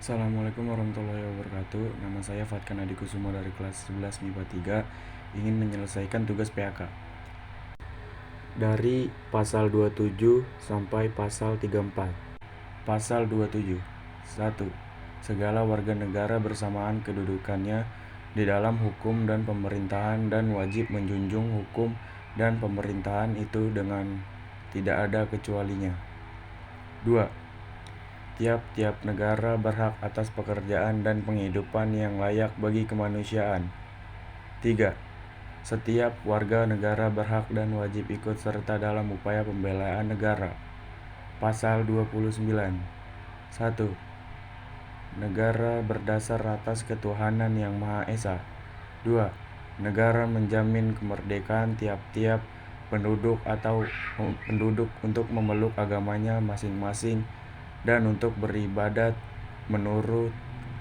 Assalamualaikum warahmatullahi wabarakatuh. Nama saya Fatkan Adi Kusumo dari kelas 11 MIPA 3, ingin menyelesaikan tugas PAK. Dari pasal 27 sampai pasal 34. Pasal 27. 1. Segala warga negara bersamaan kedudukannya di dalam hukum dan pemerintahan dan wajib menjunjung hukum dan pemerintahan itu dengan tidak ada kecualinya. 2. Tiap-tiap negara berhak atas pekerjaan dan penghidupan yang layak bagi kemanusiaan. 3. Setiap warga negara berhak dan wajib ikut serta dalam upaya pembelaan negara. Pasal 29. 1. Negara berdasar atas ketuhanan yang Maha Esa. 2. Negara menjamin kemerdekaan tiap-tiap penduduk untuk memeluk agamanya masing-masing dan untuk beribadat menurut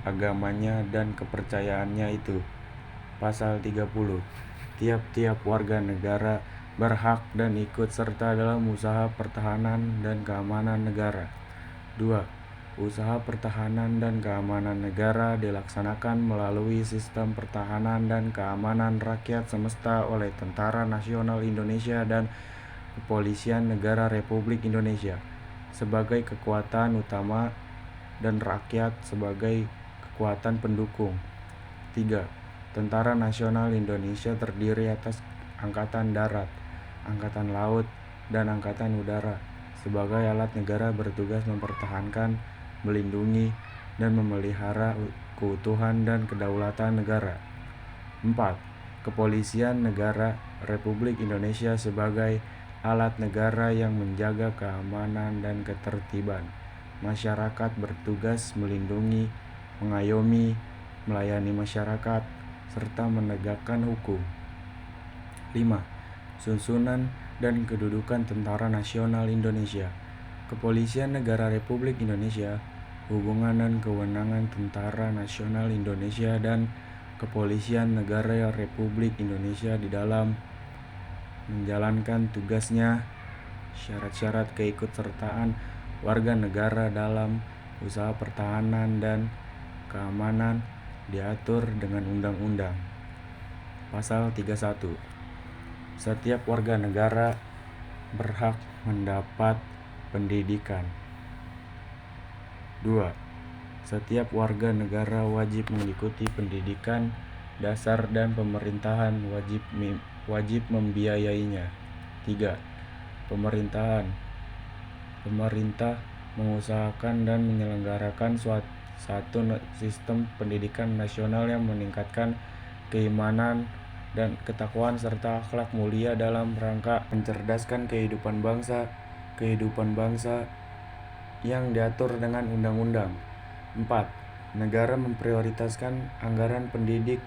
agamanya dan kepercayaannya itu. Pasal 30. Tiap-tiap warga negara berhak dan ikut serta dalam usaha pertahanan dan keamanan negara. 2. Usaha pertahanan dan keamanan negara dilaksanakan melalui sistem pertahanan dan keamanan rakyat semesta oleh Tentara Nasional Indonesia dan Kepolisian Negara Republik Indonesia sebagai kekuatan utama dan rakyat sebagai kekuatan pendukung. 3. Tentara Nasional Indonesia terdiri atas Angkatan Darat, Angkatan Laut, dan Angkatan Udara sebagai alat negara bertugas mempertahankan, melindungi, dan memelihara keutuhan dan kedaulatan negara. 4. Kepolisian Negara Republik Indonesia sebagai alat negara yang menjaga keamanan dan ketertiban masyarakat, bertugas melindungi, mengayomi, melayani masyarakat, serta menegakkan hukum. 5. Susunan dan kedudukan Tentara Nasional Indonesia. Kepolisian Negara Republik Indonesia, hubungan dan kewenangan Tentara Nasional Indonesia dan Kepolisian Negara Republik Indonesia di dalam menjalankan tugasnya, syarat-syarat keikutsertaan warga negara dalam usaha pertahanan dan keamanan diatur dengan undang-undang. Pasal 31. Setiap warga negara berhak mendapat pendidikan. 2. Setiap warga negara wajib mengikuti pendidikan dasar dan pemerintahan wajib membiayainya. 3. Pemerintah mengusahakan dan menyelenggarakan satu sistem pendidikan nasional yang meningkatkan keimanan dan ketakwaan serta akhlak mulia dalam rangka mencerdaskan kehidupan bangsa yang diatur dengan undang-undang. 4. Negara memprioritaskan anggaran pendidik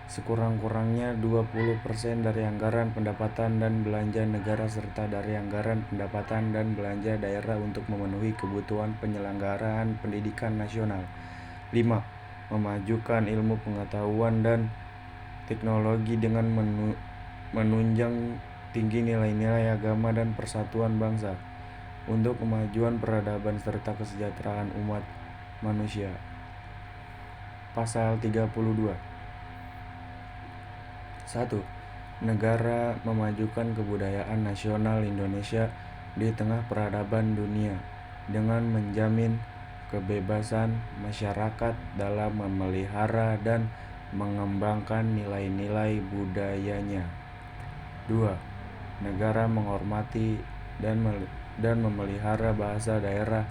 sekurang-kurangnya 20% dari anggaran pendapatan dan belanja negara serta dari anggaran pendapatan dan belanja daerah untuk memenuhi kebutuhan penyelenggaraan pendidikan nasional. 5. Memajukan ilmu pengetahuan dan teknologi dengan menunjang tinggi nilai-nilai agama dan persatuan bangsa untuk kemajuan peradaban serta kesejahteraan umat manusia. Pasal 32. 1. Negara memajukan kebudayaan nasional Indonesia di tengah peradaban dunia dengan menjamin kebebasan masyarakat dalam memelihara dan mengembangkan nilai-nilai budayanya. 2. Negara menghormati dan memelihara bahasa daerah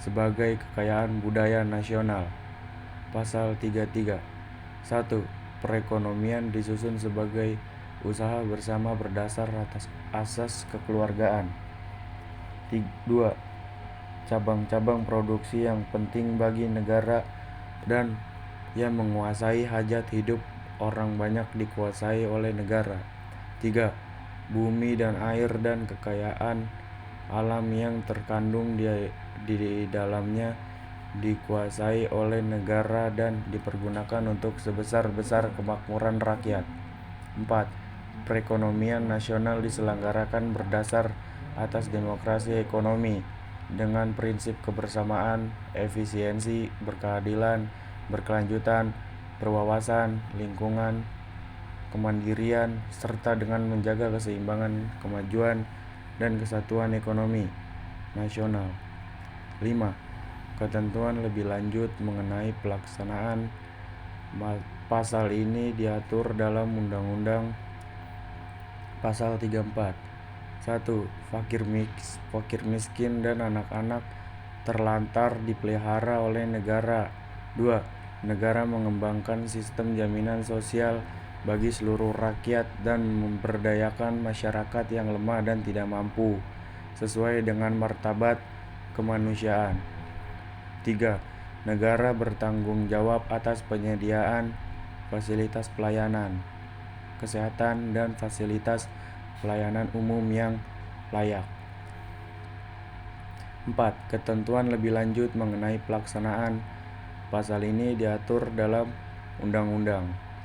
sebagai kekayaan budaya nasional. Pasal 33. 1. Perekonomian disusun sebagai usaha bersama berdasar atas asas kekeluargaan. 2. Cabang-cabang produksi yang penting bagi negara dan yang menguasai hajat hidup orang banyak dikuasai oleh negara. 3. Bumi dan air dan kekayaan alam yang terkandung di dalamnya dikuasai oleh negara dan dipergunakan untuk sebesar-besar kemakmuran rakyat. 4. Perekonomian nasional diselenggarakan berdasar atas demokrasi ekonomi dengan prinsip kebersamaan, efisiensi, berkeadilan, berkelanjutan, berwawasan, lingkungan, kemandirian, serta dengan menjaga keseimbangan, kemajuan, dan kesatuan ekonomi nasional. 5. Ketentuan lebih lanjut mengenai pelaksanaan pasal ini diatur dalam Undang-Undang Pasal 34. 1. Fakir miskin dan anak-anak terlantar dipelihara oleh negara. 2. Negara mengembangkan sistem jaminan sosial bagi seluruh rakyat dan memberdayakan masyarakat yang lemah dan tidak mampu, sesuai dengan martabat kemanusiaan. 3. Negara bertanggung jawab atas penyediaan fasilitas pelayanan kesehatan dan fasilitas pelayanan umum yang layak. 4. Ketentuan lebih lanjut mengenai pelaksanaan pasal ini diatur dalam Undang-Undang